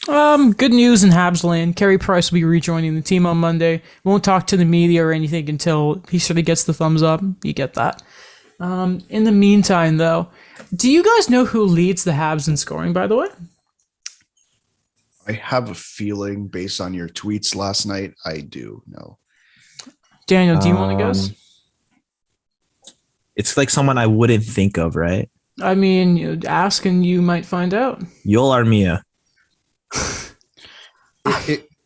Good news in Habs land. Carey Price will be rejoining the team on Monday. Won't talk to the media or anything until he sort of gets the thumbs up. You get that. In the meantime, though, do you guys know who leads the Habs in scoring, by the way? I have a feeling based on your tweets last night, I do know. Daniel, do you want to guess? Um, it's like someone I wouldn't think of, right? I mean, ask and you might find out. Yoel Armia.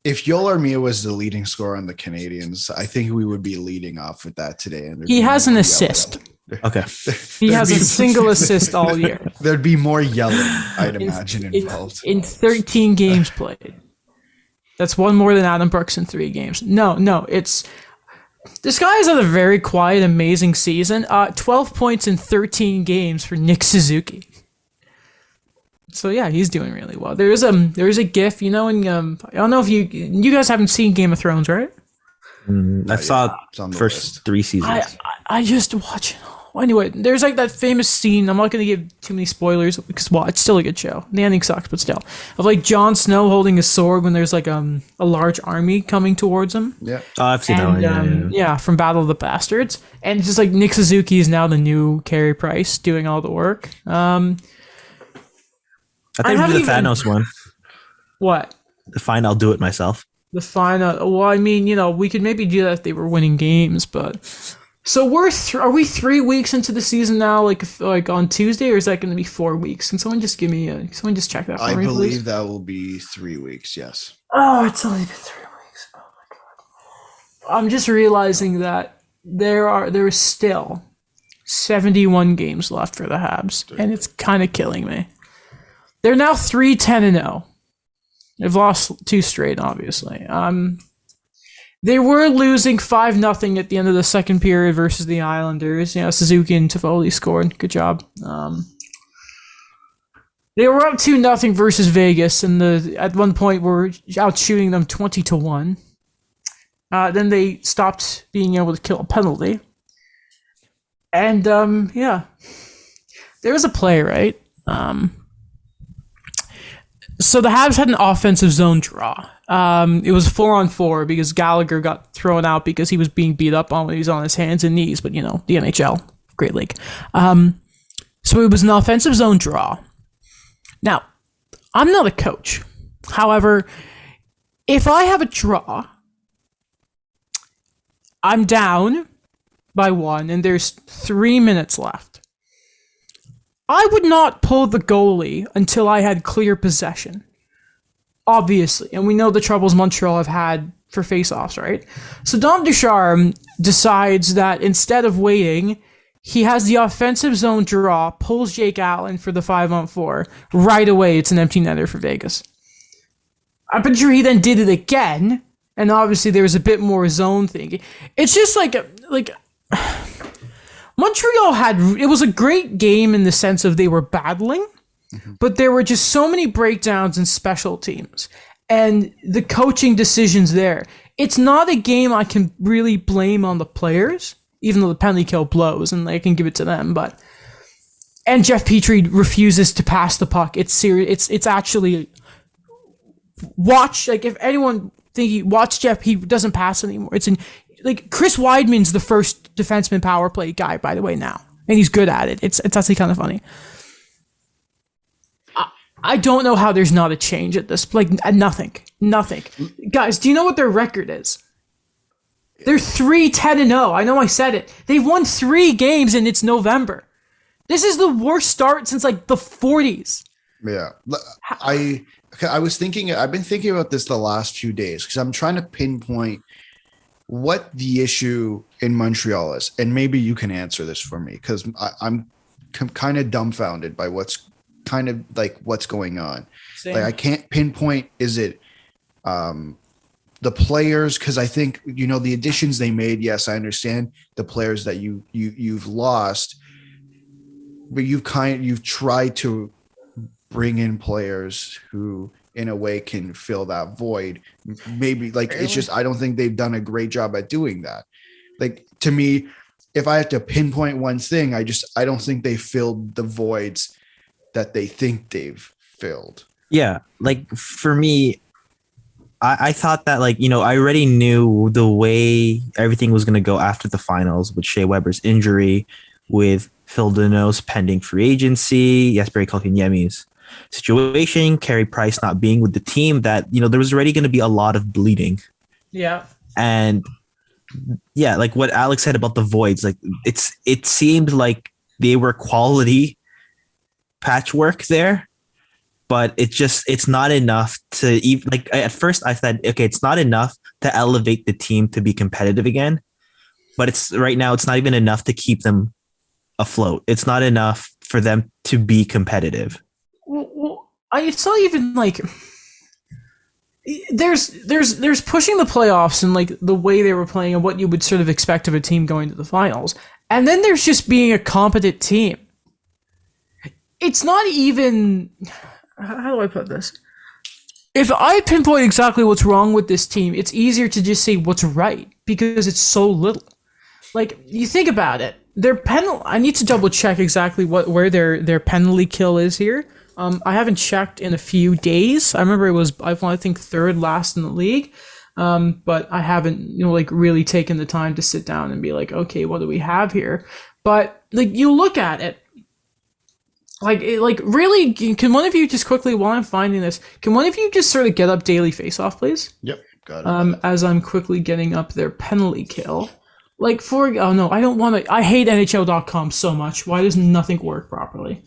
If Yoel Armia was the leading scorer on the Canadians, I think we would be leading off with that today. And He has an assist. Okay. He has a single assist all year. There'd be more yelling, I'd imagine, involved. In 13 games played. That's one more than Adam Brooks in 3 games. No, it's... This guy has had a very quiet, amazing season. 12 points in 13 games for Nick Suzuki. So yeah, he's doing really well. There is a GIF, and I don't know if you guys haven't seen Game of Thrones, right? I saw It's on the first list. 3 seasons. I just watch it. Anyway, there's like that famous scene. I'm not going to give too many spoilers because it's still a good show. The ending sucks, but still, of like Jon Snow holding a sword when there's like a large army coming towards him. Yeah. Oh, I've seen that one. Yeah, from Battle of the Bastards, and it's just like Nick Suzuki is now the new Carey Price doing all the work. I think haven't the even- Thanos one. What? Fine, I'll do it myself. The final. Well, I mean, we could maybe do that if they were winning games, but so are we 3 weeks into the season now? Like on Tuesday, or is that going to be 4 weeks? Can someone just someone just check that for I me, believe please? that will be 3 weeks, yes. Oh, it's only been 3 weeks. Oh my god. I'm just realizing that there is still 71 games left for the Habs, and it's kind of killing me. They're now 3-10-0. They've lost 2 straight, obviously. They were losing 5-0 at the end of the second period versus the Islanders. Suzuki and Toffoli scored. Good job. They were up 2-0 versus Vegas, and at one point were out shooting them 20-1. Then they stopped being able to kill a penalty. And there was a play, right? So the Habs had an offensive zone draw. It was 4-on-4 because Gallagher got thrown out because he was being beat up on when he was on his hands and knees. But the NHL, great league. So it was an offensive zone draw. Now, I'm not a coach. However, if I have a draw, I'm down by 1 and there's 3 minutes left. I would not pull the goalie until I had clear possession. Obviously. And we know the troubles Montreal have had for face-offs, right? So Dom Ducharme decides that instead of waiting, he has the offensive zone draw, pulls Jake Allen for the 5-on-4. Right away, it's an empty netter for Vegas. I'm pretty sure he then did it again, and obviously there was a bit more zone thinking. It's just like Montreal it was a great game in the sense of they were battling, but there were just so many breakdowns in special teams and the coaching decisions there. It's not a game I can really blame on the players, even though the penalty kill blows and I can give it to them. And Jeff Petrie refuses to pass the puck. It's serious. It's actually if anyone watch Jeff, he doesn't pass anymore. Chris Weidman's the first defenseman power play guy, by the way, now. And he's good at it. It's actually kind of funny. I don't know how there's not a change at this. Nothing. Guys, do you know what their record is? They're 3-10-0. I know I said it. They've won 3 games and it's November. This is the worst start since the 40s. Yeah. I've been thinking about this the last few days because I'm trying to pinpoint what the issue in Montreal is. And maybe you can answer this for me because I'm kind of dumbfounded by what's going on. Same. I can't pinpoint, is it the players? Because I think, the additions they made, yes, I understand the players that you've lost, but you've tried to bring in players who in a way can fill that void. Maybe it's just, I don't think they've done a great job at doing that. To me, if I have to pinpoint one thing, I don't think they filled the voids that they think they've filled. Yeah, like for me, I thought that like I already knew the way everything was going to go after the finals with Shea Weber's injury, with Phil Deneau's pending free agency, Jesperi Kotkaniemi's situation, Carey Price not being with the team. That there was already going to be a lot of bleeding, Yeah. and yeah, like what Alex said about the voids, like it seemed like they were quality patchwork there, but it's not enough to even like at first I said, okay, it's not enough to elevate the team to be competitive again, but it's right now it's not even enough to keep them afloat. It's not enough for them to be competitive. It's not even like there's pushing the playoffs and like the way they were playing and what you would sort of expect of a team going to the finals, and then there's just being a competent team. It's not even, how do I put this? If I pinpoint exactly what's wrong with this team, it's easier to just say what's right because it's so little. Like, you think about it, their I need to double check exactly where their penalty kill is here. I haven't checked in a few days. I remember I think third last in the league. But I haven't, like really taken the time to sit down and be like, okay, what do we have here? But like, you look at it, like really, can one of you just quickly, while I'm finding this, can one of you just sort of get up daily face-off, please? Yep, got it. As I'm quickly getting up their penalty kill. Like oh no, I don't want to. I hate NHL.com so much. Why does nothing work properly?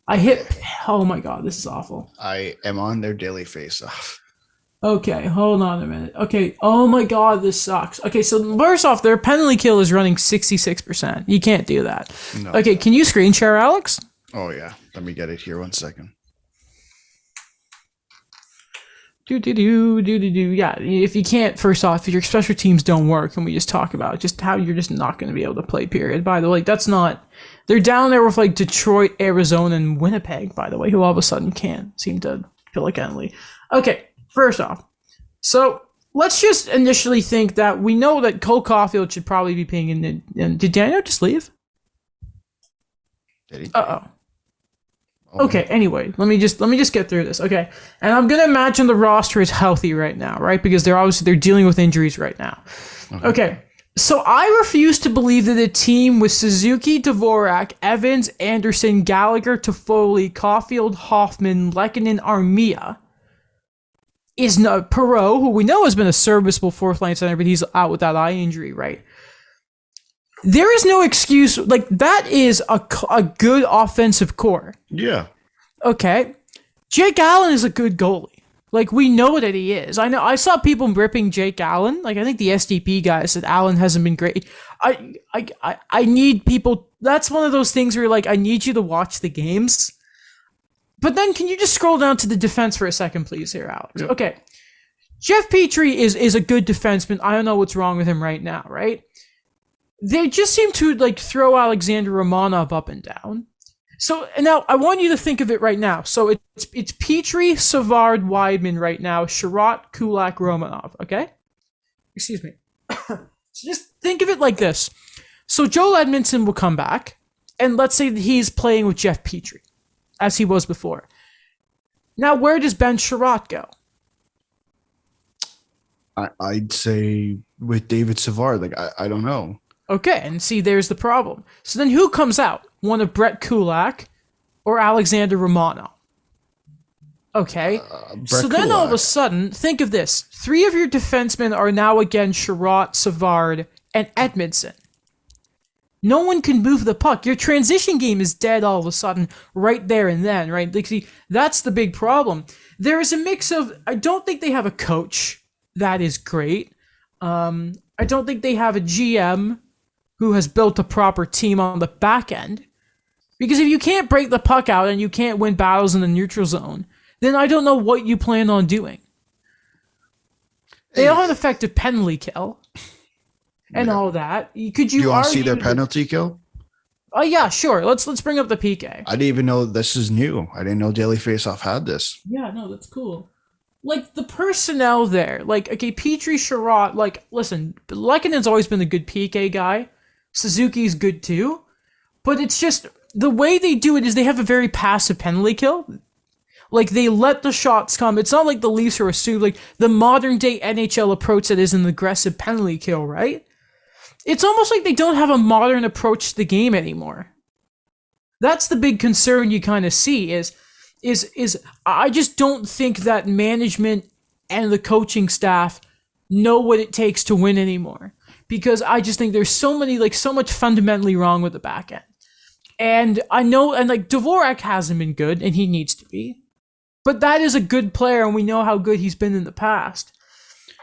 Oh my god, this is awful. I am on their daily face-off. Okay, hold on a minute. Okay, oh my god, this sucks. Okay, so first off, their penalty kill is running 66%. You can't do that. No. Okay, can you screen share, Alex? Oh yeah, let me get it here. 1 second. Yeah, if you can't, first off, if your special teams don't work, and we just talk about just how you're just not going to be able to play, period. By the way, that's not, they're down there with like Detroit, Arizona, and Winnipeg, by the way, who all of a sudden can't seem to feel like Emily. Okay, first off, so let's just initially think that we know that Cole Caulfield should probably be paying in. Did Daniel just leave? Did he? Uh-oh. Okay, anyway, let me just get through this. Okay. And I'm gonna imagine the roster is healthy right now, right? Because they're dealing with injuries right now. Okay. So I refuse to believe that a team with Suzuki, Dvorak, Evans, Anderson, Gallagher, Toffoli, Caulfield, Hoffman, Lehkonen, Armia is not Perot, who we know has been a serviceable fourth line center, but he's out with that eye injury, right? There is no excuse. Like, that is a good offensive core. Yeah. Okay. Jake Allen is a good goalie. Like, we know that he is. I saw people ripping Jake Allen. Like, I think the SDP guy said Allen hasn't been great. I need people. That's one of those things where, like, I need you to watch the games. But then can you just scroll down to the defense for a second, please, here, Alex? Yep. Okay. Jeff Petrie is a good defenseman. I don't know what's wrong with him right now, right? They just seem to like throw Alexander Romanov up and down. So now I want you to think of it right now. So it's Petrie, Savard, Weidman right now, Sherratt, Kulak, Romanov. Okay, excuse me. So just think of it like this. So Joel Edmondson will come back, and let's say that he's playing with Jeff Petrie, as he was before. Now, where does Ben Sherratt go? I'd say with David Savard. Like I don't know. Okay, and see, there's the problem. So then who comes out? One of Brett Kulak or Alexander Romanov? Okay, so then all of a sudden, think of this. 3 of your defensemen are now again Sherratt, Savard, and Edmondson. No one can move the puck. Your transition game is dead all of a sudden, right there and then, right? Like, see, that's the big problem. There is a mix of, I don't think they have a coach that is great. I don't think they have a GM who has built a proper team on the back end. Because if you can't break the puck out and you can't win battles in the neutral zone, then I don't know what you plan on doing. They don't have an effective penalty kill and all that. Do you want to see their penalty kill? Oh yeah, sure. Let's bring up the PK. I didn't even know this is new. I didn't know Daily Faceoff had this. Yeah, no, that's cool. Like, the personnel there, like, okay, Petrie, Sherratt, like, listen, Lehkonen's always been a good PK guy. Suzuki's good too. But it's just, the way they do it is they have a very passive penalty kill. Like, they let the shots come. It's not like the Leafs are assumed, like, the modern day NHL approach that is an aggressive penalty kill, right? It's almost like they don't have a modern approach to the game anymore. That's the big concern you kind of see is I just don't think that management and the coaching staff know what it takes to win anymore. Because I just think there's so much fundamentally wrong with the back end. And I know, and like Dvorak hasn't been good, and he needs to be. But that is a good player, and we know how good he's been in the past.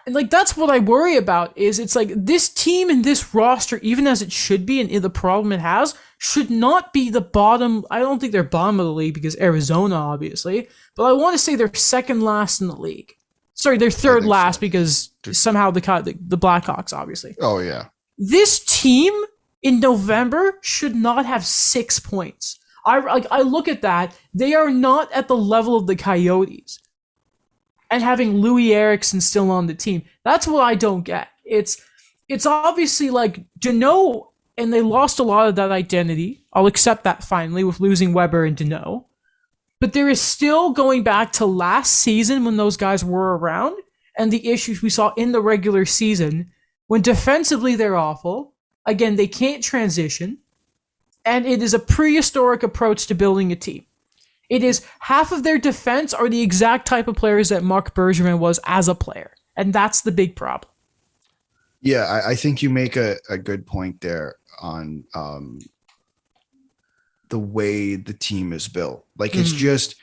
And like that's what I worry about is it's like this team and this roster, even as it should be, and the problem it has, should not be the bottom. I don't think they're bottom of the league because Arizona, obviously, but I want to say they're second last in the league. Sorry, they're third last because somehow the Blackhawks, obviously. Oh yeah. This team in November should not have 6 points. I look at that. They are not at the level of the Coyotes. And having Louis Eriksson still on the team, that's what I don't get. It's obviously like Deneau, and they lost a lot of that identity. I'll accept that finally with losing Weber and Deneau. But there is still going back to last season when those guys were around and the issues we saw in the regular season when defensively they're awful. Again, they can't transition. And it is a prehistoric approach to building a team. It is half of their defense are the exact type of players that Marc Bergevin was as a player. And that's the big problem. Yeah, I think you make a good point there on the way the team is built. Like it's just,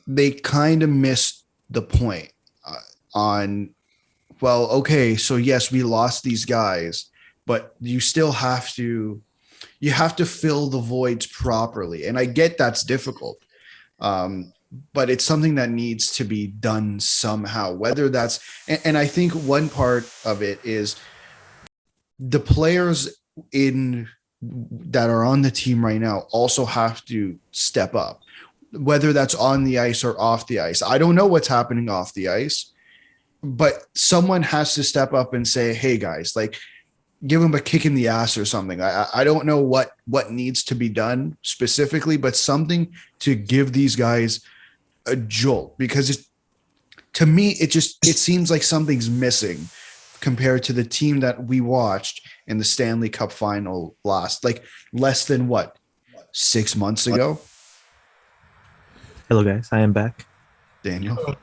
they kind of missed the point on, well, okay, so yes, we lost these guys, but you still have to fill the voids properly. And I get that's difficult. But it's something that needs to be done somehow, whether that's, and I think one part of it is the players that are on the team right now also have to step up, whether that's on the ice or off the ice. I don't know what's happening off the ice, but someone has to step up and say, hey guys, like, give them a kick in the ass or something. I don't know what needs to be done specifically, but something to give these guys a jolt, because to me, it seems like something's missing compared to the team that we watched in the Stanley Cup final less than 6 months ago. Hello guys, I am back. Daniel.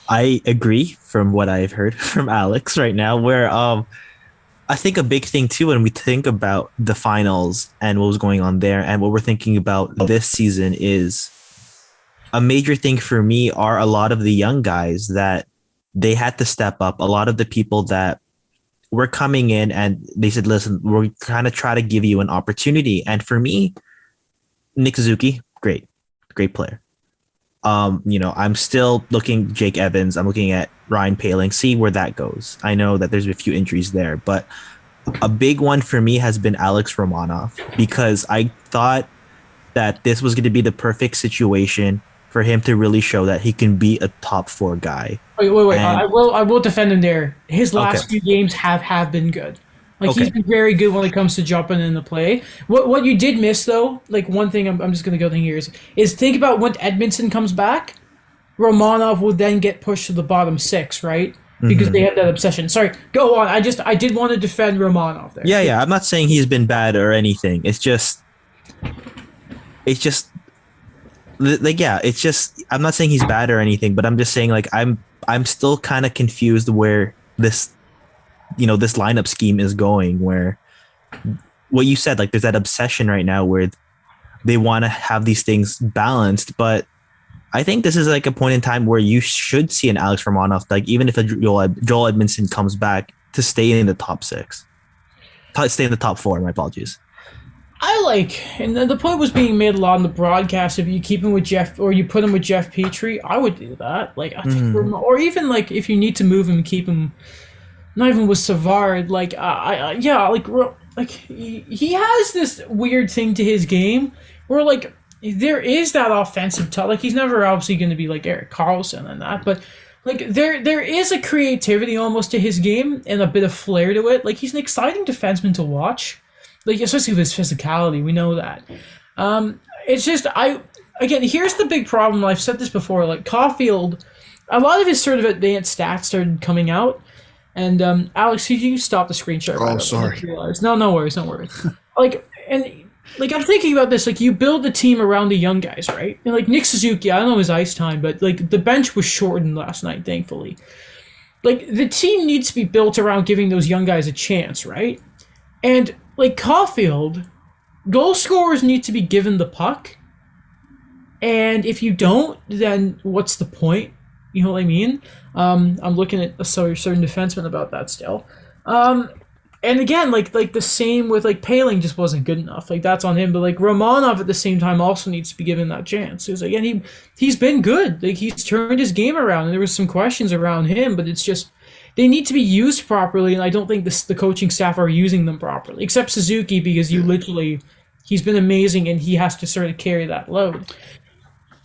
I agree from what I've heard from Alex right now, where I think a big thing too, when we think about the finals and what was going on there and what we're thinking about this season, is a major thing for me are a lot of the young guys that they had to step up. A lot of the people that were coming in and they said, listen, we're kind of try to give you an opportunity. And for me, Nick Suzuki, great player. I'm still looking Jake Evans. I'm looking at Ryan Poehling, see where that goes. I know that there's a few injuries there, but a big one for me has been Alex Romanov, because I thought that this was going to be the perfect situation for him to really show that he can be a top 4 guy. Wait. I will defend him there. His last few games have been good. He's been very good when it comes to jumping in the play. What you did miss though, like one thing I'm just gonna go thing here is think about when Edmondson comes back, Romanov will then get pushed to the bottom 6, right? Because they have that obsession. Sorry, go on. I did want to defend Romanov there. Yeah. I'm not saying he's been bad or anything. It's just I'm not saying he's bad or anything, but I'm just saying like I'm still kind of confused where this lineup scheme is going, where what you said, like there's that obsession right now where they want to have these things balanced, but I think this is like a point in time where you should see an Alex Romanov, like even if a Joel Edmondson comes back, to stay in the top 6, stay in the top 4. My apologies. And the point was being made a lot in the broadcast. If you keep him with Jeff, or you put him with Jeff Petrie, I would do that. Like, I think, or even like if you need to move him, keep him. Not even with Savard. He has this weird thing to his game where like there is that offensive touch. Like he's never obviously going to be like Erik Karlsson and that, but like there is a creativity almost to his game and a bit of flair to it. Like he's an exciting defenseman to watch. Like especially with his physicality, we know that. It's just again, here's the big problem. I've said this before. Like Caulfield, a lot of his sort of advanced stats started coming out. And Alex, could you stop the screen share? Oh, sorry. No, no worries, no worries. Like I'm thinking about this. Like you build the team around the young guys, right? And like Nick Suzuki, I don't know his ice time, but like the bench was shortened last night, thankfully. Like the team needs to be built around giving those young guys a chance, right? And like Caulfield, goal scorers need to be given the puck. And if you don't, then what's the point? You know what I mean? I'm looking at a certain defenseman about that still. And again, like the same with like Paling just wasn't good enough. Like that's on him. But like Romanov at the same time also needs to be given that chance. Because again, he's been good. Like he's turned his game around, and there was some questions around him, but it's just they need to be used properly, and I don't think the coaching staff are using them properly. Except Suzuki, because he's been amazing, and he has to sort of carry that load.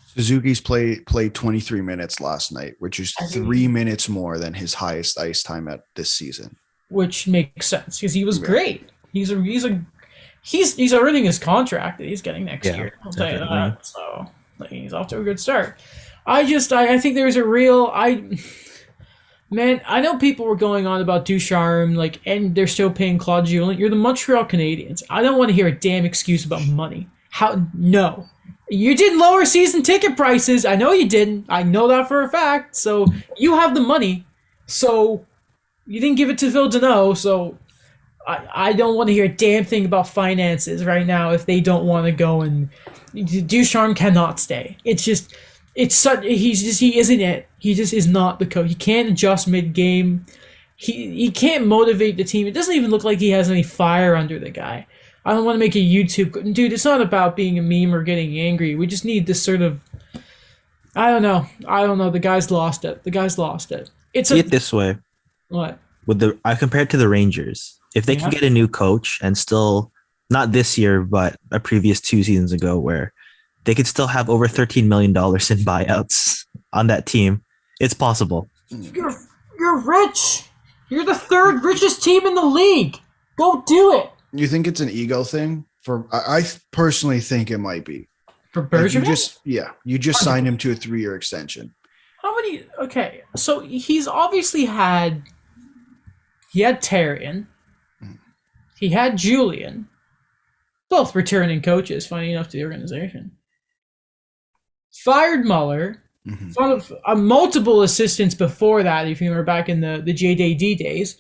Suzuki's played 23 minutes last night, which is 3 minutes more than his highest ice time at this season. Which makes sense because he was great. He's earning his contract that he's getting next year. I'll tell you that. So like, he's off to a good start. I think there's a real man. I know people were going on about Ducharme, like, and they're still paying Claude Julien. You're the Montreal Canadiens. I don't want to hear a damn excuse about money. No. You did lower season ticket prices. I know you didn't. I know that for a fact. So you have the money. So you didn't give it to Phil Deneau. So I don't want to hear a damn thing about finances right now if they don't want to go, and Ducharme cannot stay. He isn't it. He just is not the coach. He can't adjust mid-game. He can't motivate the team. It doesn't even look like he has any fire under the guy. I don't want to make a YouTube... Dude, it's not about being a meme or getting angry. We just need this sort of... I don't know. The guy's lost it. See it this way. What? I compare it to the Rangers. If they can get a new coach and still, not this year, but a previous 2 seasons ago, where they could still have over $13 million in buyouts on that team, it's possible. You're rich. You're the 3rd richest team in the league. Go do it. You think it's an ego thing? I personally think it might be. For Bergevin? You just signed him to a 3-year extension. How many? Okay, so he's obviously had. He had Therrien. He had Julien. Both returning coaches, funny enough, to the organization. Fired Muller. Mm-hmm. Multiple assistants before that, if you remember back in the JDD days.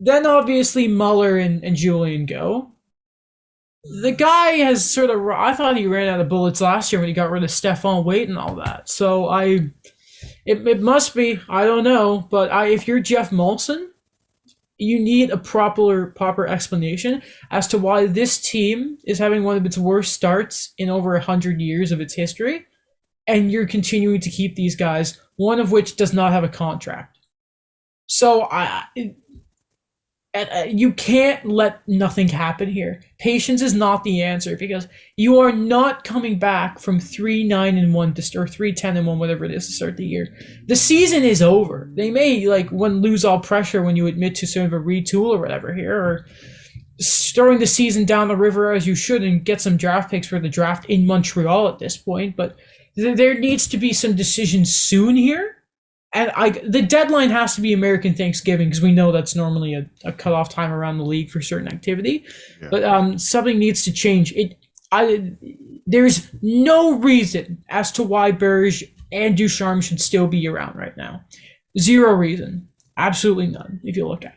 Then obviously Muller and Julien go. The guy has sort of... I thought he ran out of bullets last year when he got rid of Stephon Waite and all that. So it must be. I don't know. But if you're Jeff Molson, you need a proper explanation as to why this team is having one of its worst starts in over 100 years of its history. And you're continuing to keep these guys, one of which does not have a contract. So you can't let nothing happen here. Patience is not the answer, because you are not coming back from 3-9-1 or 3-10-1, whatever it is, to start the year. The season is over. They may lose all pressure when you admit to sort of a retool or whatever here, or throwing the season down the river as you should and get some draft picks for the draft in Montreal at this point. But there needs to be some decisions soon here. And the deadline has to be American Thanksgiving, because we know that's normally a cutoff time around the league for certain activity. Yeah. But something needs to change. There's no reason as to why Berge and Ducharme should still be around right now. Zero reason. Absolutely none, if you look at it.